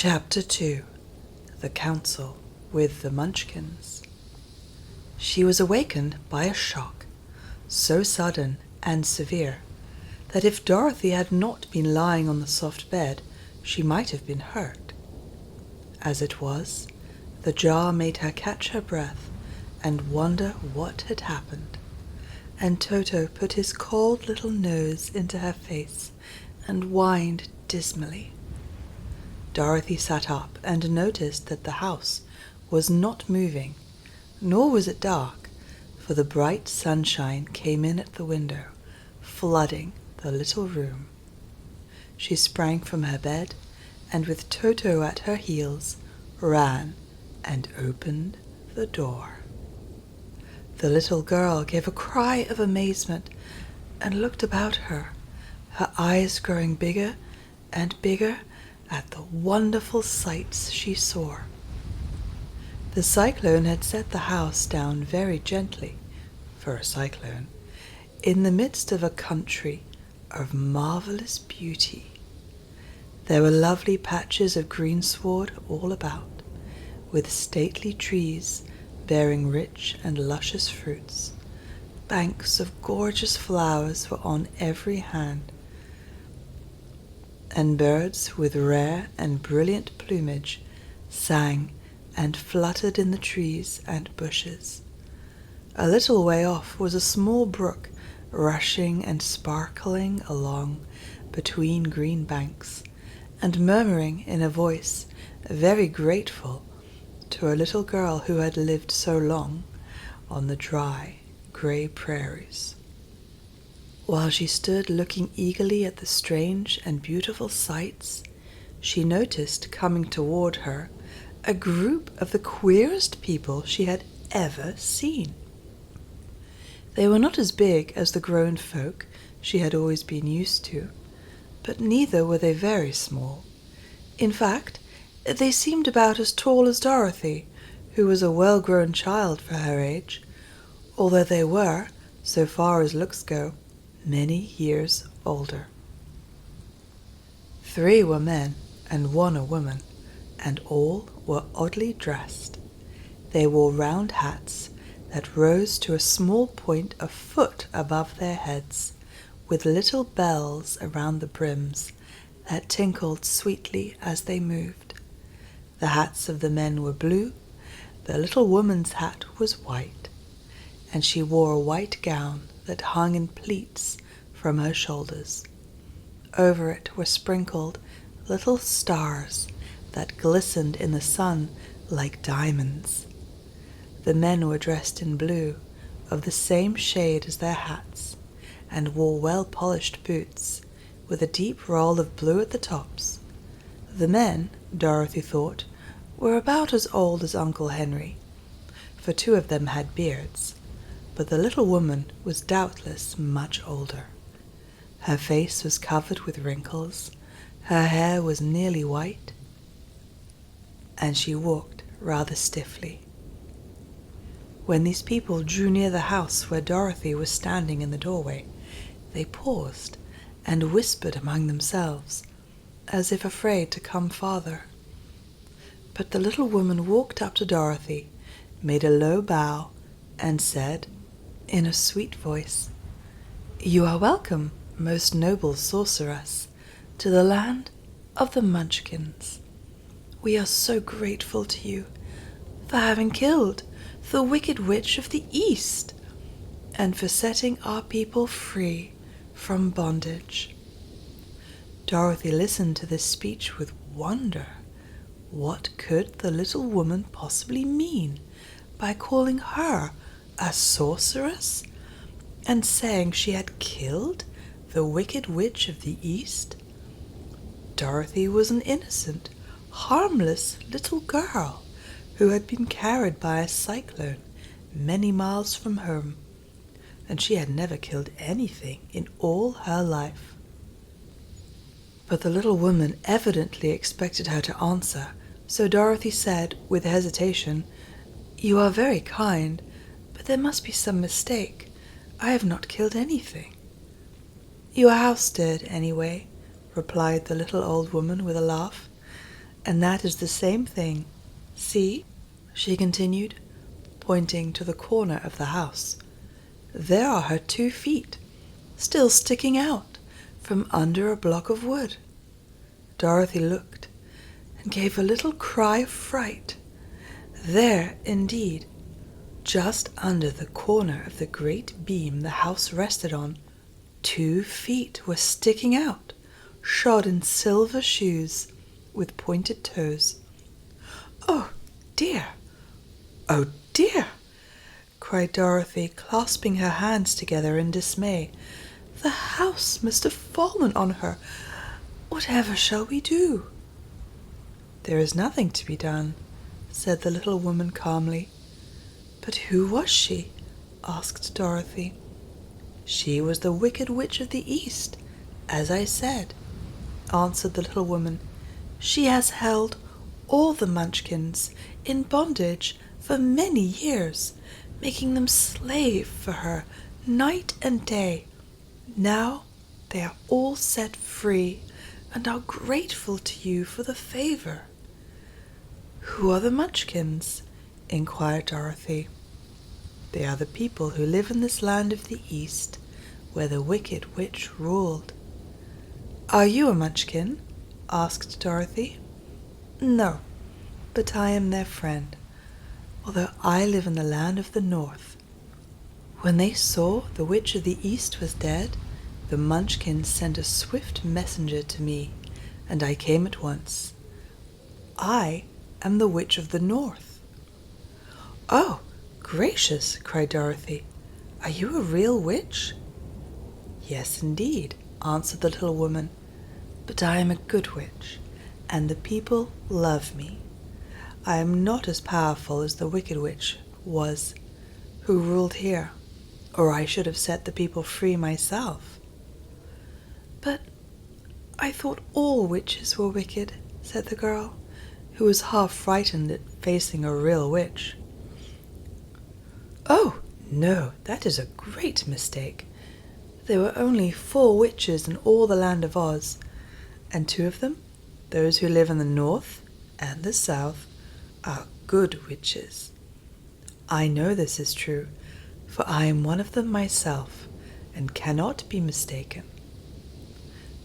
Chapter 2. The Council with the Munchkins. She was awakened by a shock, so sudden and severe that if Dorothy had not been lying on the soft bed, she might have been hurt. As it was, the jar made her catch her breath and wonder what had happened, and Toto put his cold little nose into her face and whined dismally. Dorothy sat up and noticed that the house was not moving, nor was it dark, for the bright sunshine came in at the window, flooding the little room. She sprang from her bed, and with Toto at her heels, ran and opened the door. The little girl gave a cry of amazement and looked about her, her eyes growing bigger and bigger at the wonderful sights she saw. The cyclone had set the house down very gently, for a cyclone, in the midst of a country of marvelous beauty. There were lovely patches of greensward all about, with stately trees bearing rich and luscious fruits. Banks of gorgeous flowers were on every hand, and birds with rare and brilliant plumage sang and fluttered in the trees and bushes. A little way off was a small brook rushing and sparkling along between green banks, and murmuring in a voice very grateful to a little girl who had lived so long on the dry, grey prairies. While she stood looking eagerly at the strange and beautiful sights, she noticed coming toward her a group of the queerest people she had ever seen. They were not as big as the grown folk she had always been used to, but neither were they very small. In fact, they seemed about as tall as Dorothy, who was a well-grown child for her age, although they were, so far as looks go, many years older. 3 were men and 1 a woman, and all were oddly dressed. They wore round hats that rose to a small point a foot above their heads, with little bells around the brims that tinkled sweetly as they moved. The hats of the men were blue, the little woman's hat was white, and she wore a white gown that hung in pleats from her shoulders. Over it were sprinkled little stars that glistened in the sun like diamonds. The men were dressed in blue, of the same shade as their hats, and wore well-polished boots, with a deep roll of blue at the tops. The men, Dorothy thought, were about as old as Uncle Henry, for 2 of them had beards, but the little woman was doubtless much older. Her face was covered with wrinkles, her hair was nearly white, and she walked rather stiffly. When these people drew near the house where Dorothy was standing in the doorway, they paused and whispered among themselves, as if afraid to come farther. But the little woman walked up to Dorothy, made a low bow, and said, in a sweet voice, "You are welcome, most noble sorceress, to the land of the Munchkins. We are so grateful to you for having killed the wicked witch of the East, and for setting our people free from bondage." Dorothy listened to this speech with wonder. What could the little woman possibly mean by calling her a sorceress and saying she had killed the wicked witch of the East? Dorothy was an innocent, harmless little girl who had been carried by a cyclone many miles from home, and she had never killed anything in all her life. But the little woman evidently expected her to answer, so Dorothy said with hesitation, "You are very kind, but there must be some mistake. I have not killed anything." "Your house did, anyway," replied the little old woman with a laugh. And that is the same thing. See, she continued, pointing to the corner of the house. There are her 2 feet, still sticking out from under a block of wood. Dorothy looked and gave a little cry of fright. There, indeed, just under the corner of the great beam the house rested on, 2 feet were sticking out, shod in silver shoes with pointed toes. "Oh, dear! Oh, dear!" cried Dorothy, clasping her hands together in dismay. "The house must have fallen on her. Whatever shall we do?" "There is nothing to be done," said the little woman calmly. "But who was she?" asked Dorothy. "She was the Wicked Witch of the East, as I said," answered the little woman. "She has held all the Munchkins in bondage for many years, making them slave for her night and day. Now they are all set free and are grateful to you for the favor." "Who are the Munchkins?" inquired Dorothy. "They are the people who live in this land of the East, where the Wicked Witch ruled." "Are you a Munchkin?" asked Dorothy. "No, but I am their friend, although I live in the land of the North. When they saw the Witch of the East was dead, the Munchkins sent a swift messenger to me, and I came at once. I am the Witch of the North." "Oh, gracious!" cried Dorothy. "Are you a real witch?" "Yes, indeed," answered the little woman. "But I am a good witch, and the people love me. I am not as powerful as the Wicked Witch was, who ruled here, or I should have set the people free myself." "But I thought all witches were wicked," said the girl, who was half frightened at facing a real witch. "Oh, no, that is a great mistake. There were only 4 witches in all the land of Oz, and 2 of them, those who live in the North and the South, are good witches. I know this is true, for I am one of them myself, and cannot be mistaken.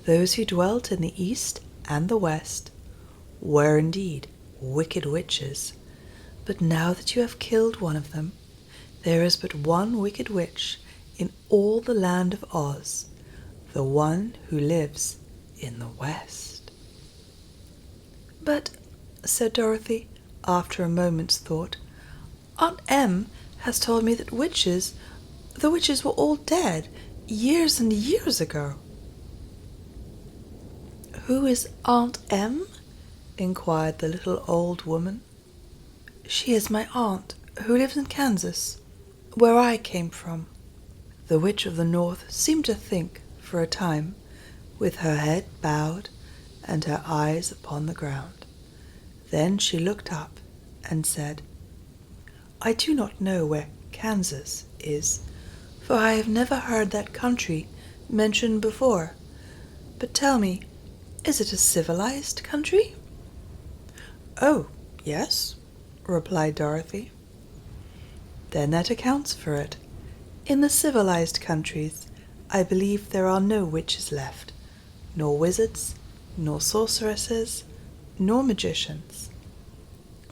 Those who dwelt in the East and the West were indeed wicked witches, but now that you have killed one of them, there is but one wicked witch in all the land of Oz, the one who lives in the West." "But," said Dorothy, after a moment's thought, "Aunt Em has told me that the witches were all dead years and years ago." "Who is Aunt Em?" inquired the little old woman. "She is my aunt, who lives in Kansas, where I came from." The Witch of the North seemed to think for a time, with her head bowed and her eyes upon the ground. Then she looked up and said, "I do not know where Kansas is, for I have never heard that country mentioned before. But tell me, is it a civilized country?" "Oh, yes," replied Dorothy. "Then that accounts for it. In the civilized countries, I believe there are no witches left, nor wizards, nor sorceresses, nor magicians.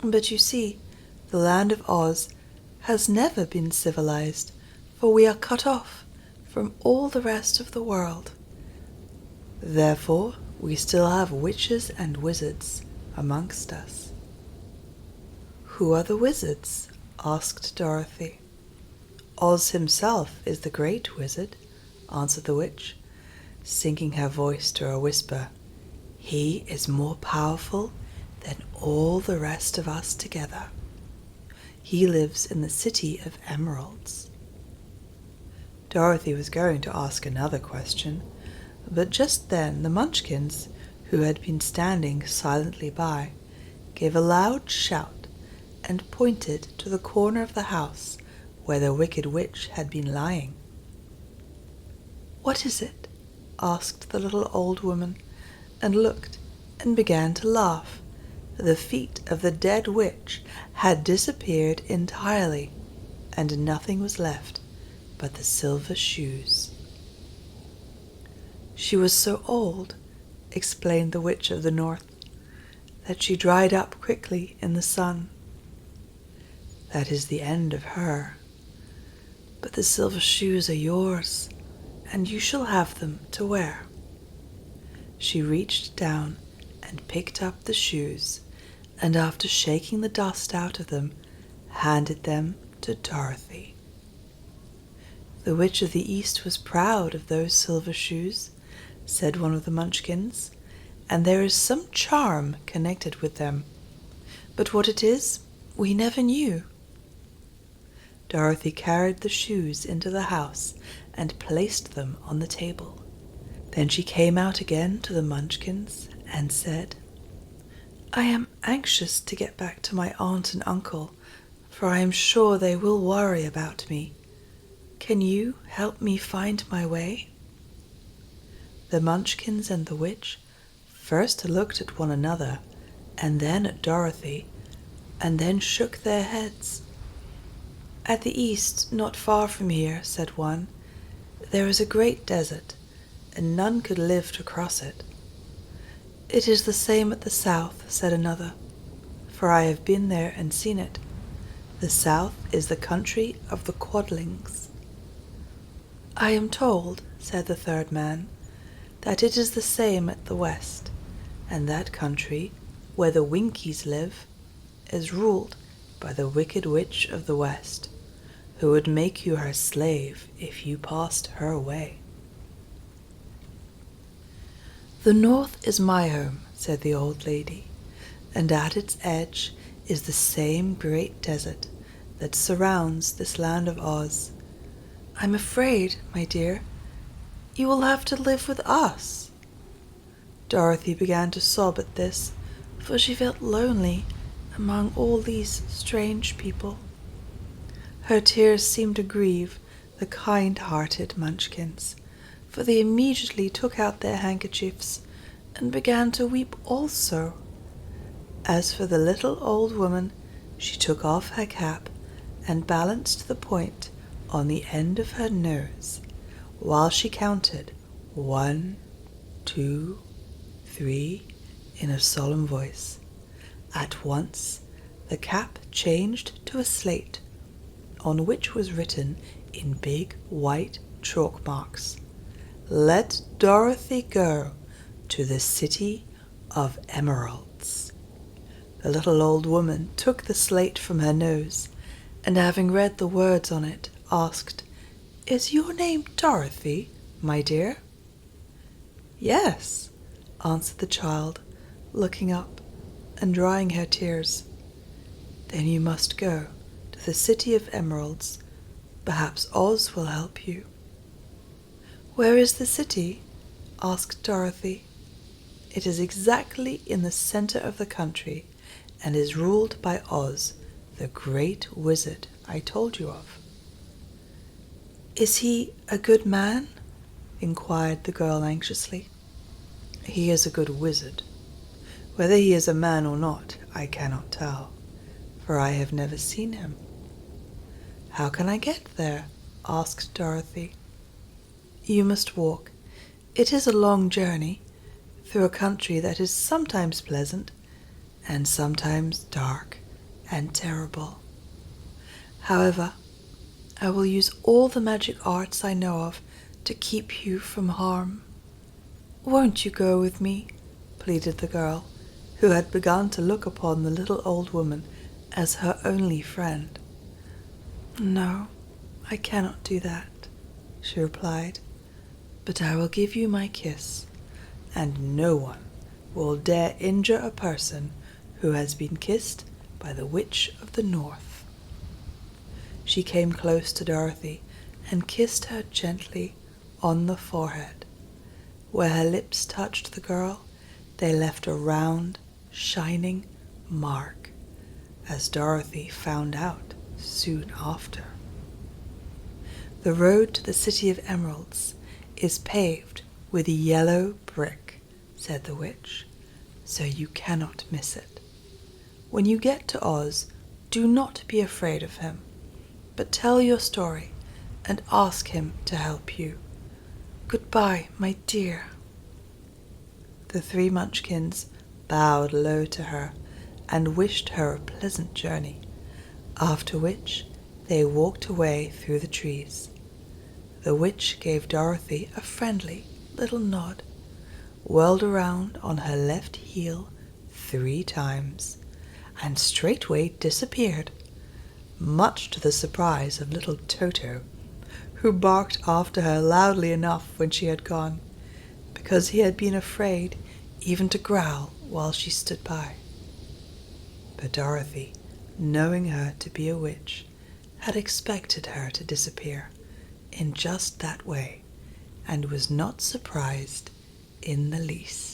But you see, the land of Oz has never been civilized, for we are cut off from all the rest of the world. Therefore, we still have witches and wizards amongst us." "Who are the wizards?" asked Dorothy. "Oz himself is the great wizard," answered the witch, sinking her voice to a whisper. "He is more powerful than all the rest of us together. He lives in the City of Emeralds." Dorothy was going to ask another question, but just then the Munchkins, who had been standing silently by, gave a loud shout and pointed to the corner of the house where the Wicked Witch had been lying. "What is it?" asked the little old woman, and looked and began to laugh The feet of the dead witch had disappeared entirely, and nothing was left but the silver shoes. She was so old, explained the Witch of the North, that she dried up quickly in the sun. That is the end of her. But the silver shoes are yours, and you shall have them to wear. She reached down and picked up the shoes, and after shaking the dust out of them, handed them to Dorothy. The Witch of the East was proud of those silver shoes, said one of the Munchkins, and there is some charm connected with them. But what it is, we never knew. Dorothy carried the shoes into the house and placed them on the table. Then she came out again to the Munchkins and said, "I am anxious to get back to my aunt and uncle, for I am sure they will worry about me. Can you help me find my way?" The Munchkins and the witch first looked at one another, and then at Dorothy, and then shook their heads. "At the east, not far from here," said one, "there is a great desert, and none could live to cross it." "It is the same at the south," said another, "for I have been there and seen it. The south is the country of the Quadlings." "I am told," said the third man, "that it is the same at the west, and that country, where the Winkies live, is ruled by the wicked witch of the west, who would make you her slave if you passed her way." "The north is my home," said the old lady, "and at its edge is the same great desert that surrounds this land of Oz. I'm afraid, my dear, you will have to live with us." Dorothy began to sob at this, for she felt lonely among all these strange people. Her tears seemed to grieve the kind-hearted Munchkins, for they immediately took out their handkerchiefs and began to weep also. As for the little old woman, she took off her cap and balanced the point on the end of her nose, while she counted 1, 2, 3 in a solemn voice. At once the cap changed to a slate, on which was written in big white chalk marks, "Let Dorothy go to the City of Emeralds." The little old woman took the slate from her nose, and having read the words on it, asked, "Is your name Dorothy, my dear?" "Yes," answered the child, looking up and drying her tears. "Then you must go to the City of Emeralds. Perhaps Oz will help you." "Where is the city?" asked Dorothy. "It is exactly in the center of the country, and is ruled by Oz, the great wizard I told you of." "Is he a good man?" inquired the girl anxiously. "He is a good wizard. Whether he is a man or not, I cannot tell, for I have never seen him." "How can I get there?" asked Dorothy. "You must walk. It is a long journey, through a country that is sometimes pleasant, and sometimes dark and terrible. However, I will use all the magic arts I know of to keep you from harm." "Won't you go with me?" pleaded the girl, who had begun to look upon the little old woman as her only friend. "No, I cannot do that," she replied, "but I will give you my kiss, and no one will dare injure a person who has been kissed by the Witch of the North." She came close to Dorothy and kissed her gently on the forehead. Where her lips touched the girl, they left a round, shining mark, as Dorothy found out soon after. "The road to the City of Emeralds is paved with yellow brick," said the witch, "so you cannot miss it. When you get to Oz, do not be afraid of him, but tell your story and ask him to help you. Goodbye, my dear." The three Munchkins bowed low to her and wished her a pleasant journey, after which they walked away through the trees. The witch gave Dorothy a friendly little nod, whirled around on her left heel 3 times, and straightway disappeared, much to the surprise of little Toto, who barked after her loudly enough when she had gone, because he had been afraid even to growl while she stood by. But Dorothy, knowing her to be a witch, had expected her to disappear in just that way, and was not surprised in the least.